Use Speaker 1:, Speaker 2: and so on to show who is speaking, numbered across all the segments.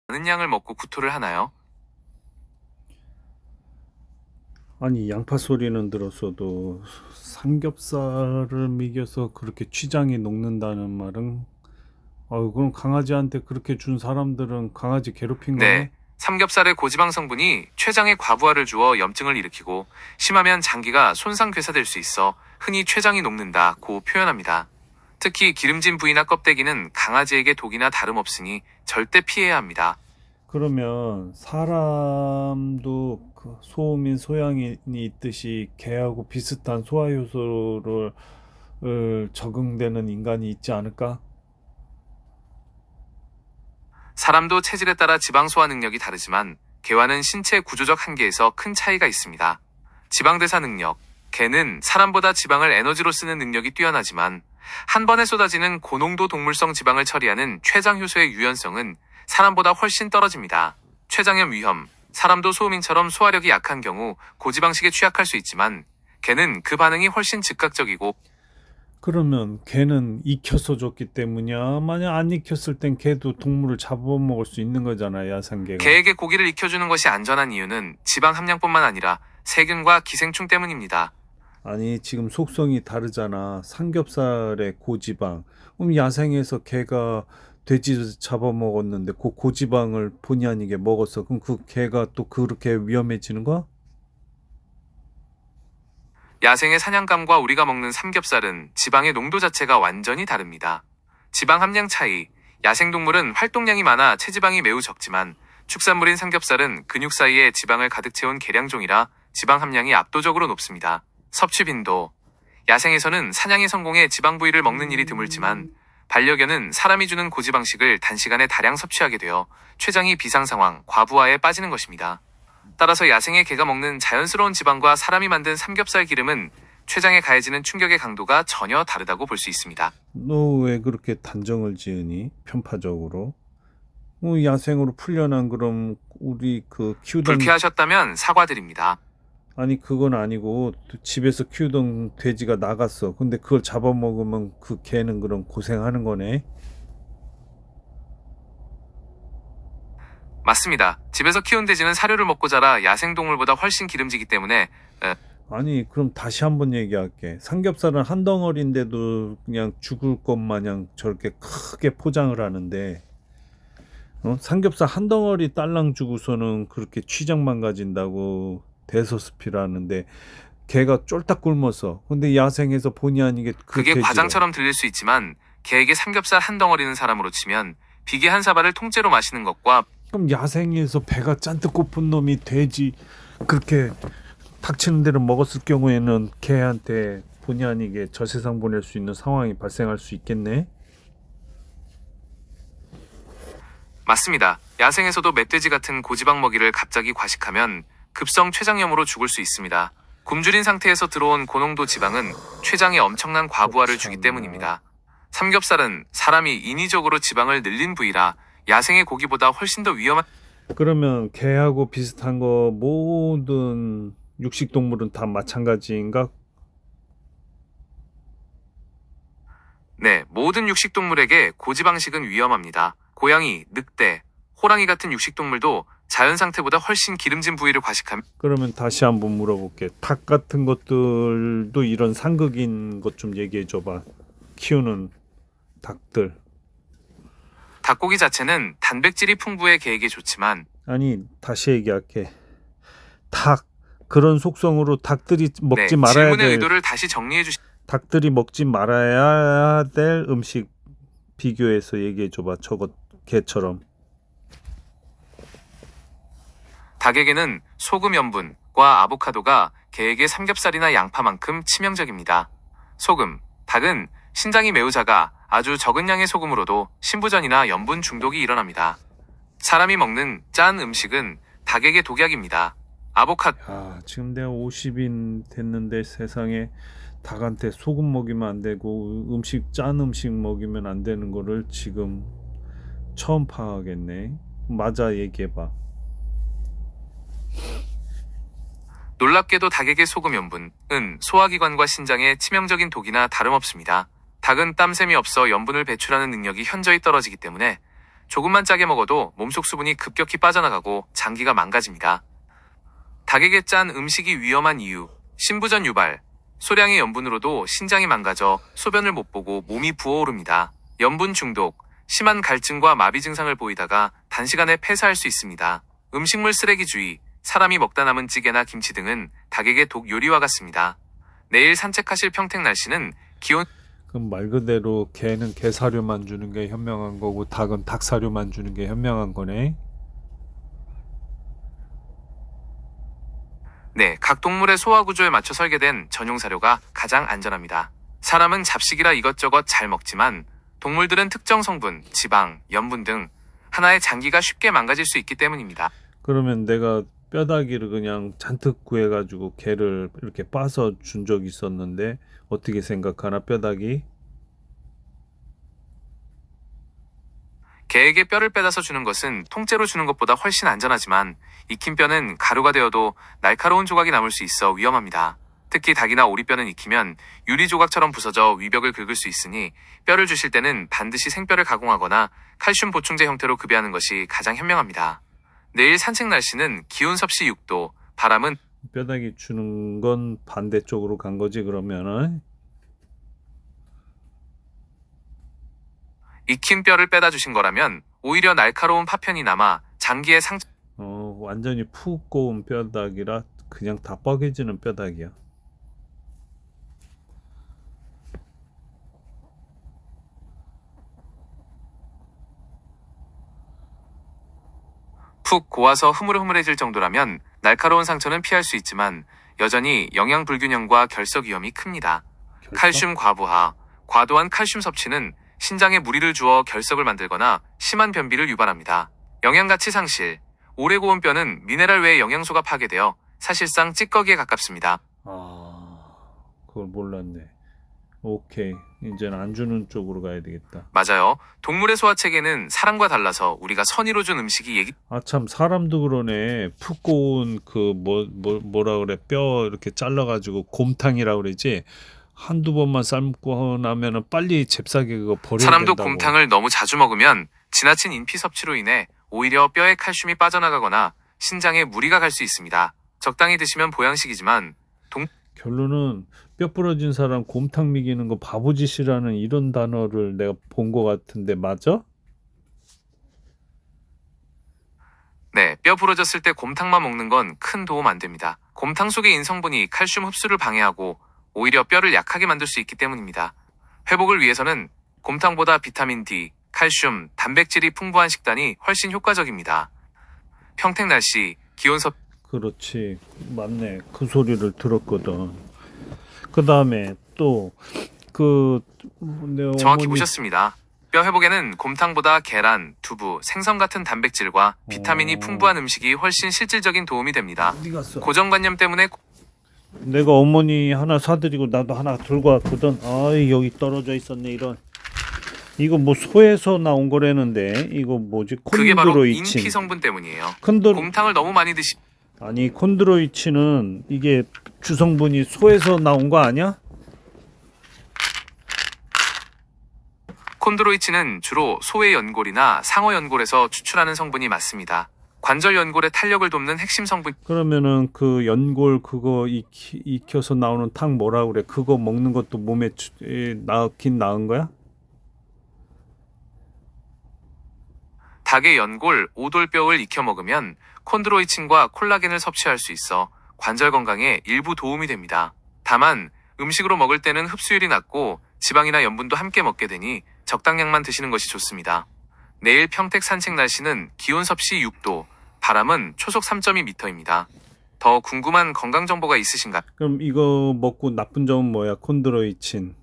Speaker 1: 많은 양을 먹고 구토를 하나요?
Speaker 2: 아니, 양파 소리는 들었어도 삼겹살을 먹여서 그렇게 췌장이 녹는다는 말은, 그럼 강아지한테 그렇게 준 사람들은 강아지 괴롭힌
Speaker 1: 네.
Speaker 2: 거네?
Speaker 1: 삼겹살의 고지방 성분이 췌장에 과부하를 주어 염증을 일으키고 심하면 장기가 손상괴사될 수 있어 흔히 췌장이 녹는다고 표현합니다. 특히 기름진 부위나 껍데기는 강아지에게 독이나 다름없으니 절대 피해야 합니다.
Speaker 2: 그러면 사람도 그 소음인 소양이 있듯이 개하고 비슷한 소화 효소를 적응되는 인간이 있지 않을까?
Speaker 1: 사람도 체질에 따라 지방 소화 능력이 다르지만 개와는 신체 구조적 한계에서 큰 차이가 있습니다. 지방 대사 능력. 개는 사람보다 지방을 에너지로 쓰는 능력이 뛰어나지만 한 번에 쏟아지는 고농도 동물성 지방을 처리하는 췌장 효소의 유연성은 사람보다 훨씬 떨어집니다. 췌장염 위험. 사람도 소음인처럼 소화력이 약한 경우 고지방식에 취약할 수 있지만 개는 그 반응이 훨씬 즉각적이고
Speaker 2: 그러면 개는 익혀서 줬기 때문이야. 만약 안 익혔을 땐 개도 동물을 잡아먹을 수 있는 거잖아, 야생개가.
Speaker 1: 개에게 고기를 익혀주는 것이 안전한 이유는 지방 함량뿐만 아니라 세균과 기생충 때문입니다.
Speaker 2: 아니, 지금 속성이 다르잖아. 삼겹살에 고지방. 그럼 야생에서 개가 돼지 잡아먹었는데 그 고지방을 본의 아니게 먹었어. 그럼 그 개가 또 그렇게 위험해지는 거야?
Speaker 1: 야생의 사냥감과 우리가 먹는 삼겹살은 지방의 농도 자체가 완전히 다릅니다. 지방 함량 차이. 야생동물은 활동량이 많아 체지방이 매우 적지만 축산물인 삼겹살은 근육 사이에 지방을 가득 채운 계량종이라 지방 함량이 압도적으로 높습니다. 섭취 빈도. 야생에서는 사냥에 성공해 지방 부위를 먹는 일이 드물지만 반려견은 사람이 주는 고지방식을 단시간에 다량 섭취하게 되어 췌장이 비상 상황, 과부하에 빠지는 것입니다. 따라서 야생의 개가 먹는 자연스러운 지방과 사람이 만든 삼겹살 기름은 췌장에 가해지는 충격의 강도가 전혀 다르다고 볼 수 있습니다.
Speaker 2: 너 왜 그렇게 단정을 지으니? 편파적으로. 야생으로 풀려난 그럼 우리 그 키우던
Speaker 1: 불쾌하셨다면 사과드립니다.
Speaker 2: 아니 그건 아니고 집에서 키우던 돼지가 나갔어. 근데 그걸 잡아먹으면 그 개는 그럼 고생하는 거네.
Speaker 1: 맞습니다. 집에서 키운 돼지는 사료를 먹고 자라 야생동물보다 훨씬 기름지기 때문에
Speaker 2: 아니 그럼 다시 한번 얘기할게. 삼겹살은 한 덩어리인데도 그냥 죽을 것 마냥 저렇게 크게 포장을 하는데 삼겹살 한 덩어리 딸랑 주고서는 그렇게 취장 망가진다고 대서스피라는데 개가 쫄딱 굶어서 근데 야생에서 본의 아니게 그
Speaker 1: 그게
Speaker 2: 돼지를
Speaker 1: 과장처럼 들릴 수 있지만 개에게 삼겹살 한 덩어리는 사람으로 치면 비계 한 사발을 통째로 마시는 것과
Speaker 2: 그럼 야생에서 배가 잔뜩 고픈 놈이 돼지 그렇게 닥치는 대로 먹었을 경우에는 개한테 본의 아니게 저 세상 보낼 수 있는 상황이 발생할 수 있겠네.
Speaker 1: 맞습니다. 야생에서도 멧돼지 같은 고지방 먹이를 갑자기 과식하면 급성 췌장염으로 죽을 수 있습니다. 굶주린 상태에서 들어온 고농도 지방은 췌장에 엄청난 과부하를 주기
Speaker 2: 참나.
Speaker 1: 때문입니다. 삼겹살은 사람이 인위적으로 지방을 늘린 부위라 야생의 고기보다 훨씬 더 위험한
Speaker 2: 그러면 개하고 비슷한 거 모든 육식 동물은 다 마찬가지인가?
Speaker 1: 네, 모든 육식동물에게 고지방식은 위험합니다. 고양이, 늑대, 호랑이 같은 육식동물도 자연 상태보다 훨씬 기름진 부위를 과식하며
Speaker 2: 그러면 다시 한번 물어볼게. 닭 같은 것들도 이런 상극인 것 좀 얘기해 줘봐. 키우는 닭들.
Speaker 1: 닭고기 자체는 단백질이 풍부해 개에게 좋지만
Speaker 2: 아니, 다시 얘기할게. 닭 그런 속성으로 닭들이
Speaker 1: 네,
Speaker 2: 먹지 말아야
Speaker 1: 질문의
Speaker 2: 될
Speaker 1: 의도를 다시 정리해 주시
Speaker 2: 닭들이 먹지 말아야 될 음식 비교해서 얘기해 줘봐. 저거 개처럼.
Speaker 1: 닭에게는 소금 염분과 아보카도가 개에게 삼겹살이나 양파만큼 치명적입니다. 소금, 닭은 신장이 매우 작아 아주 적은 양의 소금으로도 신부전이나 염분 중독이 일어납니다. 사람이 먹는 짠 음식은 닭에게 독약입니다. 아보카도
Speaker 2: 야, 지금 내가 50인 됐는데 세상에 닭한테 소금 먹이면 안 되고 짠 음식 먹이면 안 되는 거를 지금 처음 파악했네. 맞아, 얘기해 봐.
Speaker 1: 놀랍게도 닭에게 소금 염분은 소화기관과 신장에 치명적인 독이나 다름없습니다. 닭은 땀샘이 없어 염분을 배출하는 능력이 현저히 떨어지기 때문에 조금만 짜게 먹어도 몸속 수분이 급격히 빠져나가고 장기가 망가집니다. 닭에게 짠 음식이 위험한 이유, 신부전 유발, 소량의 염분으로도 신장이 망가져 소변을 못 보고 몸이 부어오릅니다. 염분 중독, 심한 갈증과 마비 증상을 보이다가 단시간에 폐사할 수 있습니다. 음식물 쓰레기주의, 사람이 먹다 남은 찌개나 김치 등은 닭에게 독 요리와 같습니다. 내일 산책하실 평택 날씨는 기온
Speaker 2: 그럼 말 그대로 개는 개 사료만 주는 게 현명한 거고 닭은 닭 사료만 주는 게 현명한 거네.
Speaker 1: 네, 각 동물의 소화 구조에 맞춰 설계된 전용 사료가 가장 안전합니다. 사람은 잡식이라 이것저것 잘 먹지만 동물들은 특정 성분, 지방, 염분 등 하나의 장기가 쉽게 망가질 수 있기 때문입니다.
Speaker 2: 그러면 내가 뼈다귀를 그냥 잔뜩 구해가지고 개를 이렇게 빠서 준 적이 있었는데 어떻게 생각하나 뼈다귀?
Speaker 1: 개에게 뼈를 빼다서 주는 것은 통째로 주는 것보다 훨씬 안전하지만 익힌 뼈는 가루가 되어도 날카로운 조각이 남을 수 있어 위험합니다. 특히 닭이나 오리뼈는 익히면 유리 조각처럼 부서져 위벽을 긁을 수 있으니 뼈를 주실 때는 반드시 생뼈를 가공하거나 칼슘 보충제 형태로 급여하는 것이 가장 현명합니다. 내일 산책 날씨는 기온 섭씨 6도, 바람은
Speaker 2: 뼈다귀 주는 건 반대쪽으로 간 거지 그러면은.
Speaker 1: 익힌 뼈를 빼다 주신 거라면 오히려 날카로운 파편이 남아 장기에 상처
Speaker 2: 완전히 푹 고운 뼈다귀라 그냥 다 뻐개지는 뼈다귀야.
Speaker 1: 푹 고와서 흐물흐물해질 정도라면 날카로운 상처는 피할 수 있지만 여전히 영양 불균형과 결석 위험이 큽니다.
Speaker 2: 결석?
Speaker 1: 칼슘 과부하, 과도한 칼슘 섭취는 신장에 무리를 주어 결석을 만들거나 심한 변비를 유발합니다. 영양 가치 상실, 오래 고운 뼈는 미네랄 외의 영양소가 파괴되어 사실상 찌꺼기에 가깝습니다.
Speaker 2: 그걸 몰랐네. 오케이. 이제는 안 주는 쪽으로 가야 되겠다.
Speaker 1: 맞아요. 동물의 소화체계는 사람과 달라서 우리가 선의로 준 음식이
Speaker 2: 참 사람도 그러네. 푹 고운 뭐라 그래 뼈 이렇게 잘라가지고 곰탕이라 그러지. 한두 번만 삶고 나면은 빨리 잽싸게 그거 버려야
Speaker 1: 사람도
Speaker 2: 된다고.
Speaker 1: 곰탕을 너무 자주 먹으면 지나친 인피 섭취로 인해 오히려 뼈에 칼슘이 빠져나가거나 신장에 무리가 갈 수 있습니다. 적당히 드시면 보양식이지만
Speaker 2: 결론은 뼈 부러진 사람 곰탕 먹이는 거 바보짓이라는 이런 단어를 내가 본 거 같은데 맞아?
Speaker 1: 네, 뼈 부러졌을 때 곰탕만 먹는 건 큰 도움 안 됩니다. 곰탕 속의 인성분이 칼슘 흡수를 방해하고 오히려 뼈를 약하게 만들 수 있기 때문입니다. 회복을 위해서는 곰탕보다 비타민 D, 칼슘, 단백질이 풍부한 식단이 훨씬 효과적입니다. 평택 날씨, 기온 섭
Speaker 2: 그렇지. 맞네. 그 소리를 들었거든. 그 다음에 또 내
Speaker 1: 정확히
Speaker 2: 어머니
Speaker 1: 보셨습니다. 뼈 회복에는 곰탕보다 계란, 두부, 생선 같은 단백질과 비타민이 풍부한 음식이 훨씬 실질적인 도움이 됩니다.
Speaker 2: 어디 갔어?
Speaker 1: 고정관념 때문에
Speaker 2: 내가 어머니 하나 사드리고 나도 하나 들고 왔거든. 아이 여기 떨어져 있었네 이런. 이거 뭐 소에서 나온 거라는데 이거 뭐지?
Speaker 1: 그게 바로
Speaker 2: 콘드로이친.
Speaker 1: 인피 성분 때문이에요.
Speaker 2: 콘드
Speaker 1: 곰탕을 너무 많이
Speaker 2: 아니 콘드로이친은 이게 주성분이 소에서 나온 거 아니야?
Speaker 1: 콘드로이친은 주로 소의 연골이나 상어 연골에서 추출하는 성분이 맞습니다. 관절 연골의 탄력을 돕는 핵심 성분.
Speaker 2: 그러면은 그 연골 그거 익혀서 나오는 탕 뭐라 그래? 그거 먹는 것도 몸에 나긴 나은 거야?
Speaker 1: 닭의 연골, 오돌뼈를 익혀 먹으면 콘드로이친과 콜라겐을 섭취할 수 있어 관절 건강에 일부 도움이 됩니다. 다만 음식으로 먹을 때는 흡수율이 낮고 지방이나 염분도 함께 먹게 되니 적당량만 드시는 것이 좋습니다. 내일 평택 산책 날씨는 기온 섭씨 6도, 바람은 초속 3.2m입니다. 더 궁금한 건강 정보가 있으신가요?
Speaker 2: 그럼 이거 먹고 나쁜 점은 뭐야? 콘드로이친.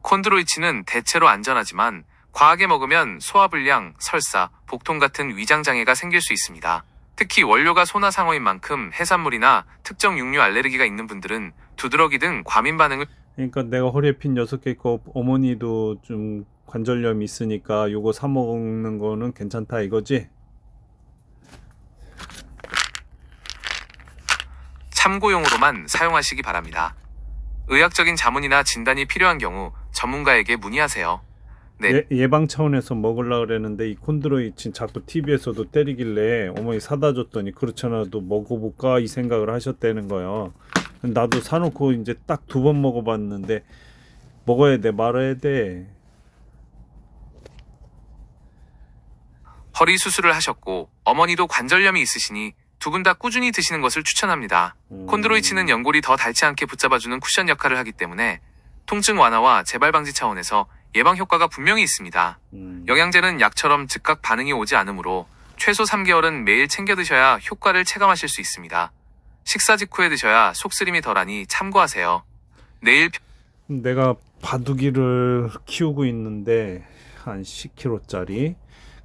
Speaker 1: 콘드로이친은 대체로 안전하지만 과하게 먹으면 소화불량, 설사, 복통 같은 위장장애가 생길 수 있습니다. 특히 원료가 소나 상어인 만큼 해산물이나 특정 육류 알레르기가 있는 분들은 두드러기 등 과민 반응을
Speaker 2: 그러니까 내가 허리에 핀 6개 있고 어머니도 좀 관절염 있으니까 요거 사 먹는 거는 괜찮다 이거지?
Speaker 1: 참고용으로만 사용하시기 바랍니다. 의학적인 자문이나 진단이 필요한 경우 전문가에게 문의하세요. 네,
Speaker 2: 예방 차원에서 먹으려고 그랬는데 이 콘드로이친 자꾸 TV에서도 때리길래 어머니 사다 줬더니 그렇잖아도 먹어볼까 이 생각을 하셨다는 거예요. 나도 사놓고 이제 딱 2번 먹어봤는데 먹어야 돼 말아야 돼.
Speaker 1: 허리 수술을 하셨고 어머니도 관절염이 있으시니 두 분 다 꾸준히 드시는 것을 추천합니다. 콘드로이친은 연골이 더 닳지 않게 붙잡아주는 쿠션 역할을 하기 때문에 통증 완화와 재발 방지 차원에서 예방 효과가 분명히 있습니다. 영양제는 약처럼 즉각 반응이 오지 않으므로 최소 3개월은 매일 챙겨 드셔야 효과를 체감하실 수 있습니다. 식사 직후에 드셔야 속쓰림이 덜하니 참고하세요. 내일
Speaker 2: 내가 바둑이를 키우고 있는데 한 10kg짜리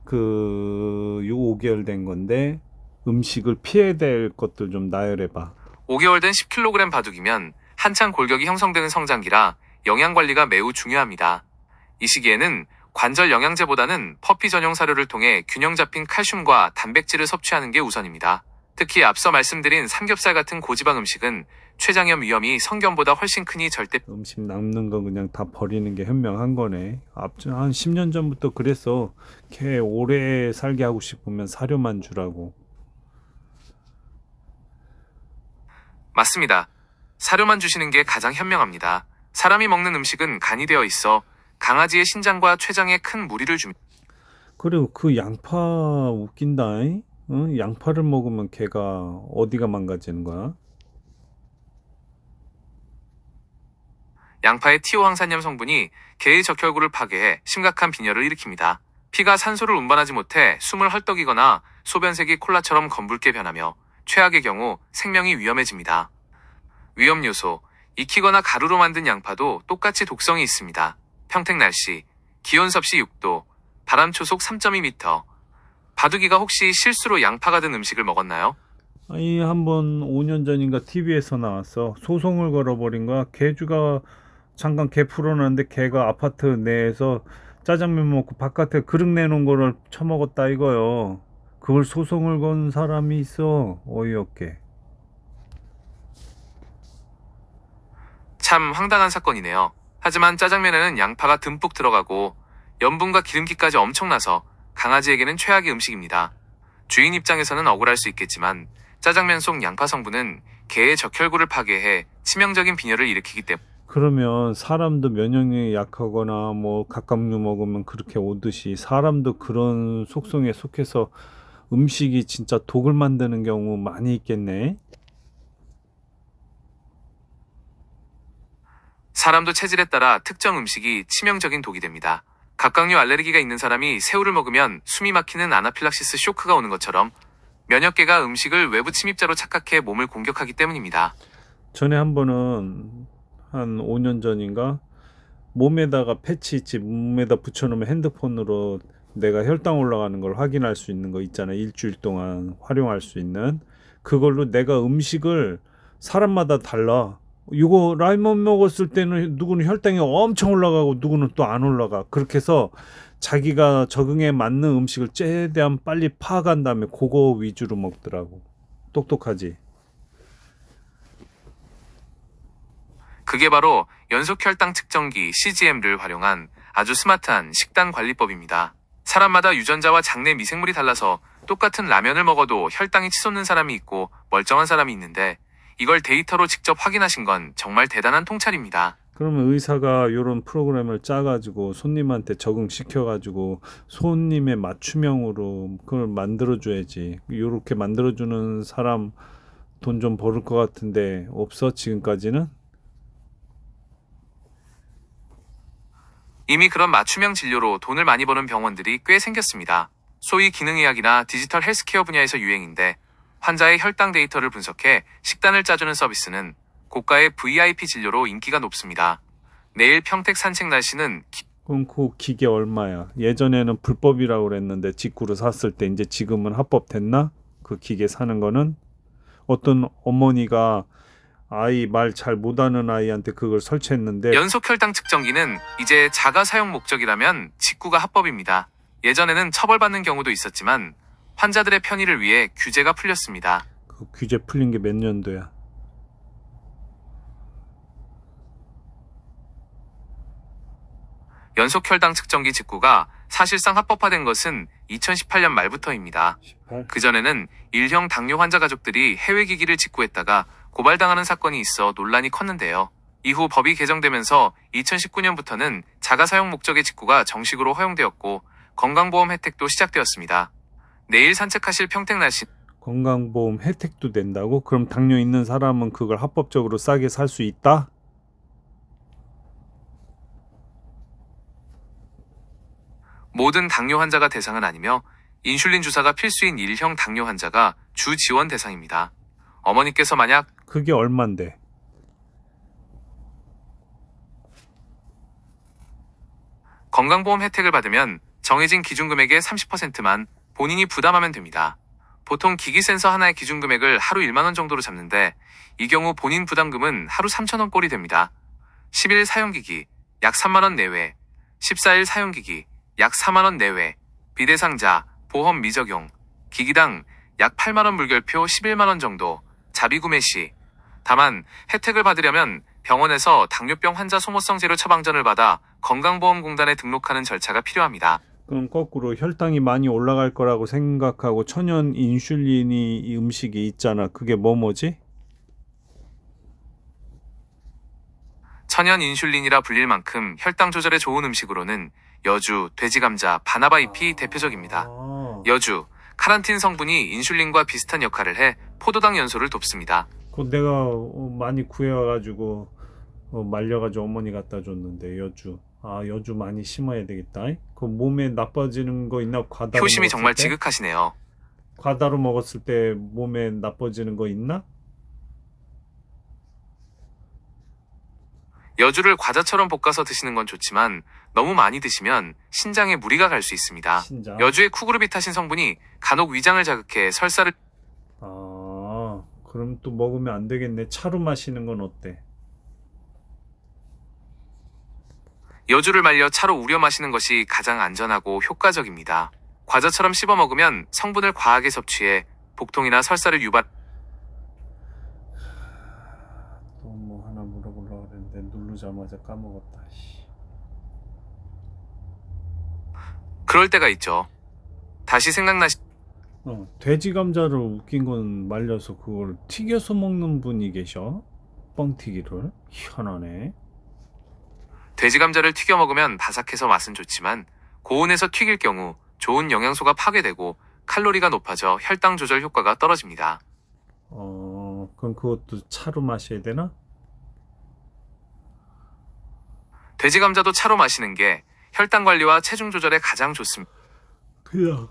Speaker 2: 그 5개월 된 건데 음식을 피해야 될 것들 좀 나열해봐.
Speaker 1: 5개월 된 10kg 바둑이면 한창 골격이 형성되는 성장기라 영양 관리가 매우 중요합니다. 이 시기에는 관절 영양제보다는 퍼피 전용 사료를 통해 균형 잡힌 칼슘과 단백질을 섭취하는 게 우선입니다. 특히 앞서 말씀드린 삼겹살 같은 고지방 음식은 췌장염 위험이 성견보다 훨씬 크니 절대
Speaker 2: 음식 남는 거 그냥 다 버리는 게 현명한 거네. 한 10년 전부터 그랬어. 걔 오래 살게 하고 싶으면 사료만 주라고.
Speaker 1: 맞습니다. 사료만 주시는 게 가장 현명합니다. 사람이 먹는 음식은 간이 되어 있어 강아지의 신장과 췌장에 큰 무리를 줍니다.
Speaker 2: 그리고 그 양파 웃긴다. 잉? 응? 양파를 먹으면 걔가 어디가 망가지는 거야?
Speaker 1: 양파의 티오항산염 성분이 개의 적혈구를 파괴해 심각한 빈혈을 일으킵니다. 피가 산소를 운반하지 못해 숨을 헐떡이거나 소변색이 콜라처럼 검붉게 변하며 최악의 경우 생명이 위험해집니다. 위험 요소, 익히거나 가루로 만든 양파도 똑같이 독성이 있습니다. 평택 날씨, 기온 섭씨 6도, 바람 초속 3.2m. 바둑이가 혹시 실수로 양파가 든 음식을 먹었나요?
Speaker 2: 아니 한번 5년 전인가 TV에서 나왔어. 소송을 걸어버린 거야. 개주가 잠깐 개 풀어놨는데 개가 아파트 내에서 짜장면 먹고 바깥에 그릇 내놓은 거를 처먹었다 이거요. 그걸 소송을 건 사람이 있어. 어이없게.
Speaker 1: 참 황당한 사건이네요. 하지만 짜장면에는 양파가 듬뿍 들어가고 염분과 기름기까지 엄청나서 강아지에게는 최악의 음식입니다. 주인 입장에서는 억울할 수 있겠지만 짜장면 속 양파 성분은 개의 적혈구를 파괴해 치명적인 빈혈을 일으키기 때문에
Speaker 2: 그러면 사람도 면역력이 약하거나 뭐 갑각류 먹으면 그렇게 오듯이 사람도 그런 속성에 속해서 음식이 진짜 독을 만드는 경우 많이 있겠네.
Speaker 1: 사람도 체질에 따라 특정 음식이 치명적인 독이 됩니다. 갑각류 알레르기가 있는 사람이 새우를 먹으면 숨이 막히는 아나필락시스 쇼크가 오는 것처럼 면역계가 음식을 외부 침입자로 착각해 몸을 공격하기 때문입니다.
Speaker 2: 전에 한 번은 한 5년 전인가 몸에다가 패치 있지 몸에다 붙여놓으면 핸드폰으로 내가 혈당 올라가는 걸 확인할 수 있는 거 있잖아. 일주일 동안 활용할 수 있는 그걸로 내가 음식을 사람마다 달라. 이거 라면 먹었을 때는 누구는 혈당이 엄청 올라가고 누구는 또 안 올라가. 그렇게 해서 자기가 적응에 맞는 음식을 최대한 빨리 파악한 다음에 그거 위주로 먹더라고. 똑똑하지.
Speaker 1: 그게 바로 연속혈당 측정기 CGM를 활용한 아주 스마트한 식단 관리법입니다. 사람마다 유전자와 장내 미생물이 달라서 똑같은 라면을 먹어도 혈당이 치솟는 사람이 있고 멀쩡한 사람이 있는데 이걸 데이터로 직접 확인하신 건 정말 대단한 통찰입니다.
Speaker 2: 그러면 의사가 이런 프로그램을 짜가지고 손님한테 적응시켜가지고 손님의 맞춤형으로 그걸 만들어줘야지. 이렇게 만들어주는 사람 돈 좀 벌을 것 같은데 없어 지금까지는?
Speaker 1: 이미 그런 맞춤형 진료로 돈을 많이 버는 병원들이 꽤 생겼습니다. 소위 기능의학이나 디지털 헬스케어 분야에서 유행인데 환자의 혈당 데이터를 분석해 식단을 짜주는 서비스는 고가의 VIP 진료로 인기가 높습니다. 내일 평택 산책 날씨는
Speaker 2: 그럼 그 기계 얼마야? 예전에는 불법이라고 그랬는데 직구로 샀을 때 이제 지금은 합법됐나? 그 기계 사는 거는? 어떤 어머니가 아이 말 잘 못하는 아이한테 그걸 설치했는데
Speaker 1: 연속 혈당 측정기는 이제 자가 사용 목적이라면 직구가 합법입니다. 예전에는 처벌받는 경우도 있었지만 환자들의 편의를 위해 규제가 풀렸습니다.
Speaker 2: 그 규제 풀린 게 몇 년도야?
Speaker 1: 연속 혈당 측정기 직구가 사실상 합법화된 것은 2018년 말부터입니다.
Speaker 2: 18.
Speaker 1: 그전에는 1형 당뇨 환자 가족들이 해외 기기를 직구했다가 고발당하는 사건이 있어 논란이 컸는데요. 이후 법이 개정되면서 2019년부터는 자가 사용 목적의 직구가 정식으로 허용되었고 건강보험 혜택도 시작되었습니다. 내일 산책하실 평택날씨
Speaker 2: 건강보험 혜택도 된다고? 그럼 당뇨 있는 사람은 그걸 합법적으로 싸게 살 수 있다?
Speaker 1: 모든 당뇨 환자가 대상은 아니며 인슐린 주사가 필수인 1형 당뇨 환자가 주 지원 대상입니다. 어머니께서 만약
Speaker 2: 그게 얼만데?
Speaker 1: 건강보험 혜택을 받으면 정해진 기준금액의 30%만 본인이 부담하면 됩니다. 보통 기기 센서 하나의 기준금액을 하루 1만 원 정도로 잡는데 이 경우 본인 부담금은 하루 3,000원 꼴이 됩니다. 10일 사용기기 약 3만 원 내외, 14일 사용기기 약 4만 원 내외, 비대상자, 보험 미적용, 기기당 약 8만 원 물결표 11만 원 정도, 자비구매 시. 다만 혜택을 받으려면 병원에서 당뇨병 환자 소모성 재료 처방전을 받아 건강보험공단에 등록하는 절차가 필요합니다.
Speaker 2: 그럼 거꾸로 혈당이 많이 올라갈 거라고 생각하고 천연 인슐린이 이 음식이 있잖아. 그게 뭐지?
Speaker 1: 천연 인슐린이라 불릴 만큼 혈당 조절에 좋은 음식으로는 여주, 돼지감자, 바나바 잎이 대표적입니다. 여주, 카란틴 성분이 인슐린과 비슷한 역할을 해 포도당 연소를 돕습니다.
Speaker 2: 그거 내가 많이 구해와가지고 말려가지고 어머니 갖다 줬는데 여주. 아, 여주 많이 심어야 되겠다. 그 몸에 나빠지는 거 있나? 과다로
Speaker 1: 효심이
Speaker 2: 먹었을
Speaker 1: 정말
Speaker 2: 때?
Speaker 1: 지극하시네요.
Speaker 2: 과다로 먹었을 때 몸에 나빠지는 거 있나?
Speaker 1: 여주를 과자처럼 볶아서 드시는 건 좋지만 너무 많이 드시면 신장에 무리가 갈 수 있습니다.
Speaker 2: 신장.
Speaker 1: 여주의 쿠그루비타신 성분이 간혹 위장을 자극해 설사를
Speaker 2: 아, 그럼 또 먹으면 안 되겠네. 차로 마시는 건 어때?
Speaker 1: 여주를 말려 차로 우려 마시는 것이 가장 안전하고 효과적입니다. 과자처럼 씹어 먹으면 성분을 과하게 섭취해 복통이나 설사를 유발.
Speaker 2: 또 뭐 하나 물어보려고 그랬는데 누르자마자 까먹었다. 씨.
Speaker 1: 그럴 때가 있죠. 다시 생각나시.
Speaker 2: 돼지 감자를 웃긴 건 말려서 그걸 튀겨서 먹는 분이 계셔. 뻥튀기를. 희한하네.
Speaker 1: 돼지 감자를 튀겨 먹으면 바삭해서 맛은 좋지만 고온에서 튀길 경우 좋은 영양소가 파괴되고 칼로리가 높아져 혈당 조절 효과가 떨어집니다.
Speaker 2: 그럼 그것도 차로 마셔야 되나?
Speaker 1: 돼지 감자도 차로 마시는 게 혈당 관리와 체중 조절에 가장 좋습니다.
Speaker 2: 그냥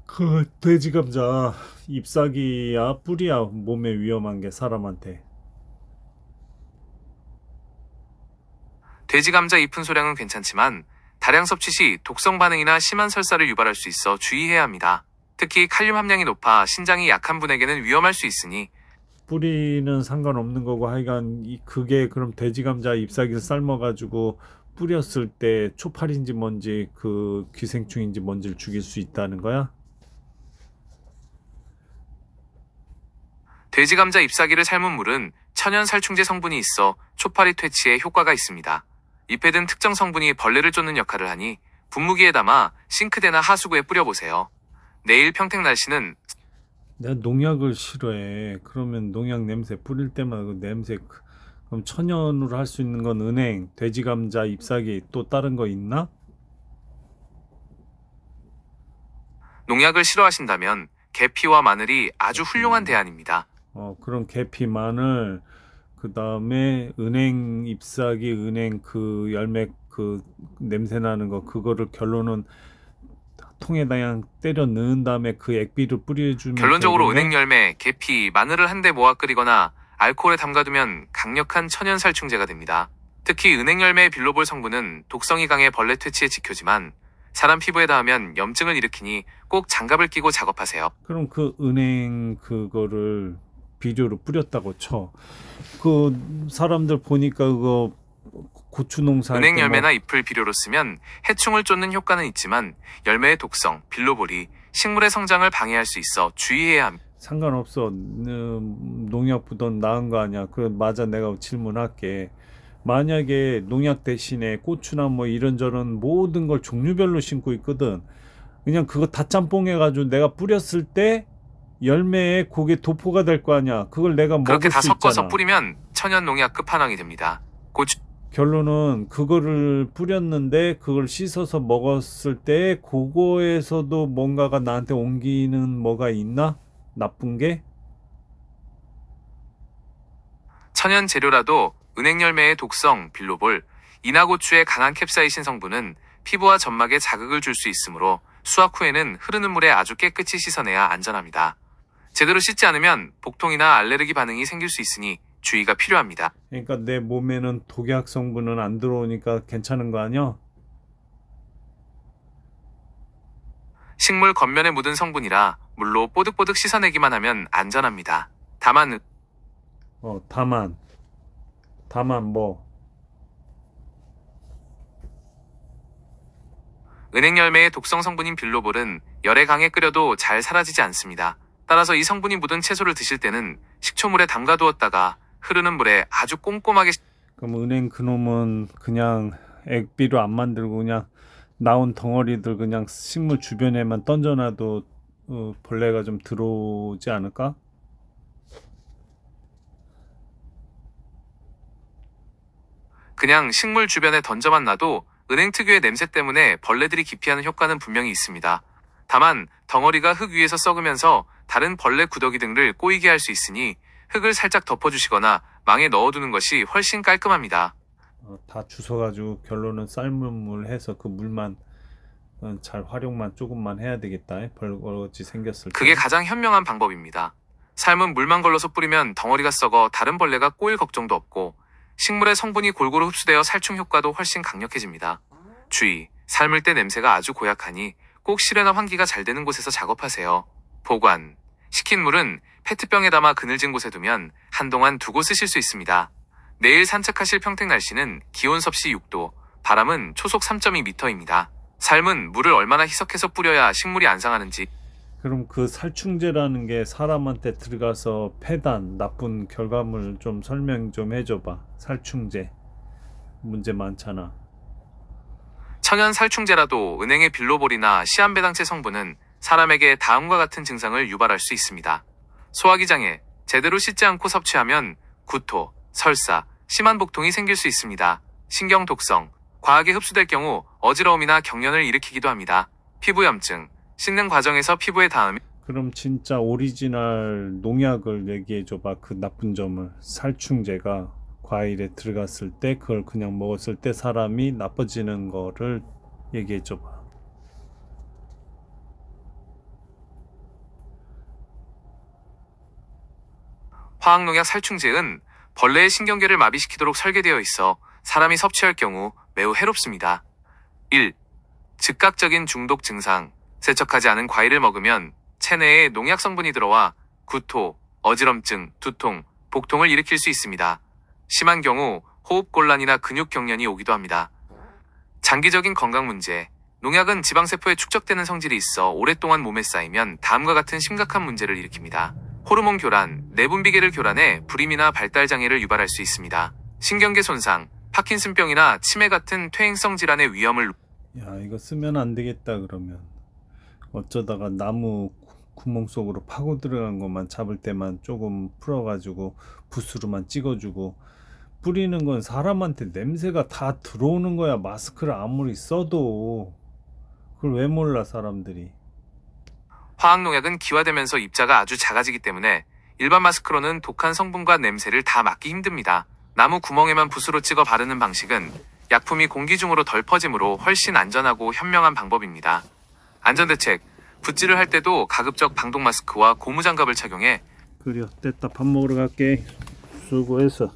Speaker 2: 그 돼지 감자 잎사귀야 뿌리야 몸에 위험한 게 사람한테.
Speaker 1: 돼지 감자 잎은 소량은 괜찮지만 다량 섭취 시 독성 반응이나 심한 설사를 유발할 수 있어 주의해야 합니다. 특히 칼륨 함량이 높아 신장이 약한 분에게는 위험할 수 있으니
Speaker 2: 뿌리는 상관없는 거고 하여간 그게 그럼 돼지 감자 잎사귀를 삶아가지고 뿌렸을 때 초파리인지 뭔지 그寄생충인지 뭔지를 죽일 수 있다는 거야?
Speaker 1: 돼지 감자 잎사귀를 삶은 물은 천연 살충제 성분이 있어 초파리 퇴치에 효과가 있습니다. 잎에 든 특정 성분이 벌레를 쫓는 역할을 하니 분무기에 담아 싱크대나 하수구에 뿌려보세요. 내일 평택 날씨는
Speaker 2: 내가 농약을 싫어해. 그러면 농약 냄새 뿌릴 때마다 그 냄새 그럼 천연으로 할 수 있는 건 은행, 돼지 감자 잎사귀 또 다른 거 있나?
Speaker 1: 농약을 싫어하신다면 계피와 마늘이 아주 훌륭한 대안입니다.
Speaker 2: 그런 계피 마늘 그 다음에 은행 잎사귀 은행 그 열매 그 냄새 나는 거 그거를 결론은 통에다 그냥 때려 넣은 다음에 그 액비를 뿌려주면
Speaker 1: 결론적으로
Speaker 2: 되겠네?
Speaker 1: 은행 열매, 계피, 마늘을 한데 모아 끓이거나 알코올에 담가두면 강력한 천연 살충제가 됩니다. 특히 은행 열매의 빌로볼 성분은 독성이 강해 벌레 퇴치에 지켜지만 사람 피부에 닿으면 염증을 일으키니 꼭 장갑을 끼고 작업하세요.
Speaker 2: 그럼 그 은행 그거를 비료로 뿌렸다고 쳐. 그 사람들 보니까 그거 고추 농사
Speaker 1: 은행 열매나 잎을 비료로 쓰면 해충을 쫓는 효과는 있지만 열매의 독성, 빌로볼이 식물의 성장을 방해할 수 있어 주의해야 합니다.
Speaker 2: 상관없어. 농약 부던 나은 거 아니야. 그 맞아. 내가 질문할게. 만약에 농약 대신에 고추나 뭐 이런저런 모든 걸 종류별로 심고 있거든. 그냥 그거 다 짬뽕해가지고 내가 뿌렸을 때 열매에 그게 도포가 될 거 아니야. 그걸 내가
Speaker 1: 그렇게
Speaker 2: 먹을
Speaker 1: 다
Speaker 2: 수
Speaker 1: 섞어서
Speaker 2: 있잖아.
Speaker 1: 뿌리면 천연 농약 끝판왕이 됩니다. 고추
Speaker 2: 결론은 그거를 뿌렸는데 그걸 씻어서 먹었을 때 그거에서도 뭔가가 나한테 옮기는 뭐가 있나? 나쁜 게?
Speaker 1: 천연 재료라도 은행 열매의 독성, 빌로볼, 이나고추의 강한 캡사이신 성분은 피부와 점막에 자극을 줄 수 있으므로 수확 후에는 흐르는 물에 아주 깨끗이 씻어내야 안전합니다. 제대로 씻지 않으면 복통이나 알레르기 반응이 생길 수 있으니 주의가 필요합니다.
Speaker 2: 그러니까 내 몸에는 독약 성분은 안 들어오니까 괜찮은 거 아니야?
Speaker 1: 식물 겉면에 묻은 성분이라 물로 뽀득뽀득 씻어내기만 하면 안전합니다. 다만
Speaker 2: 다만 뭐
Speaker 1: 은행 열매의 독성 성분인 빌로볼은 열에 강에 끓여도 잘 사라지지 않습니다. 따라서 이 성분이 묻은 채소를 드실 때는 식초물에 담가두었다가 흐르는 물에 아주 꼼꼼하게
Speaker 2: 그럼 은행 그놈은 그냥 액비로 안 만들고 그냥 나온 덩어리들 그냥 식물 주변에만 던져놔도 벌레가 좀 들어오지 않을까?
Speaker 1: 그냥 식물 주변에 던져만 놔도 은행 특유의 냄새 때문에 벌레들이 기피하는 효과는 분명히 있습니다. 다만 덩어리가 흙 위에서 썩으면서 다른 벌레 구더기 등을 꼬이게 할 수 있으니 흙을 살짝 덮어주시거나 망에 넣어두는 것이 훨씬 깔끔합니다.
Speaker 2: 다 주워가지고 결론은 삶은 물 해서 그 물만 잘 활용만 조금만 해야 되겠다. 벌거지 생겼을 때.
Speaker 1: 그게 가장 현명한 방법입니다. 삶은 물만 걸러서 뿌리면 덩어리가 썩어 다른 벌레가 꼬일 걱정도 없고 식물의 성분이 골고루 흡수되어 살충 효과도 훨씬 강력해집니다. 주의, 삶을 때 냄새가 아주 고약하니 꼭 실외나 환기가 잘 되는 곳에서 작업하세요. 보관, 식힌 물은 페트병에 담아 그늘진 곳에 두면 한동안 두고 쓰실 수 있습니다. 내일 산책하실 평택 날씨는 기온 섭씨 6도, 바람은 초속 3.2m입니다. 삶은 물을 얼마나 희석해서 뿌려야 식물이 안 상하는지
Speaker 2: 그럼 그 살충제라는 게 사람한테 들어가서 폐단, 나쁜 결과물 좀 설명 좀 해줘봐. 살충제 문제 많잖아.
Speaker 1: 천연 살충제라도 은행의 빌로볼이나 시한배당체 성분은 사람에게 다음과 같은 증상을 유발할 수 있습니다. 소화기 장애, 제대로 씻지 않고 섭취하면 구토, 설사, 심한 복통이 생길 수 있습니다. 신경 독성, 과하게 흡수될 경우 어지러움이나 경련을 일으키기도 합니다. 피부염증, 씻는 과정에서 피부에 닿으면
Speaker 2: 그럼 진짜 오리지널 농약을 얘기해줘봐. 그 나쁜 점을. 살충제가 과일에 들어갔을 때 그걸 그냥 먹었을 때 사람이 나빠지는 거를 얘기해줘봐.
Speaker 1: 화학농약 살충제는 벌레의 신경계를 마비시키도록 설계되어 있어 사람이 섭취할 경우 매우 해롭습니다. 1. 즉각적인 중독 증상. 세척하지 않은 과일을 먹으면 체내에 농약 성분이 들어와 구토, 어지럼증, 두통, 복통을 일으킬 수 있습니다. 심한 경우 호흡곤란이나 근육 경련이 오기도 합니다. 장기적인 건강 문제. 농약은 지방세포에 축적되는 성질이 있어 오랫동안 몸에 쌓이면 다음과 같은 심각한 문제를 일으킵니다. 호르몬 교란, 내분비계를 교란해 불임이나 발달 장애를 유발할 수 있습니다. 신경계 손상, 파킨슨병이나 치매 같은 퇴행성 질환의 위험을
Speaker 2: 야, 이거 쓰면 안 되겠다 그러면. 어쩌다가 나무 구멍 속으로 파고 들어간 것만 잡을 때만 조금 풀어가지고 붓으로만 찍어주고 뿌리는 건 사람한테 냄새가 다 들어오는 거야. 마스크를 아무리 써도. 그걸 왜 몰라 사람들이.
Speaker 1: 화학농약은 기화되면서 입자가 아주 작아지기 때문에 일반 마스크로는 독한 성분과 냄새를 다 막기 힘듭니다. 나무 구멍에만 붓으로 찍어 바르는 방식은 약품이 공기 중으로 덜 퍼지므로 훨씬 안전하고 현명한 방법입니다. 안전대책, 붓질을 할 때도 가급적 방독 마스크와 고무장갑을 착용해
Speaker 2: 그래, 됐다. 밥 먹으러 갈게. 수고했어.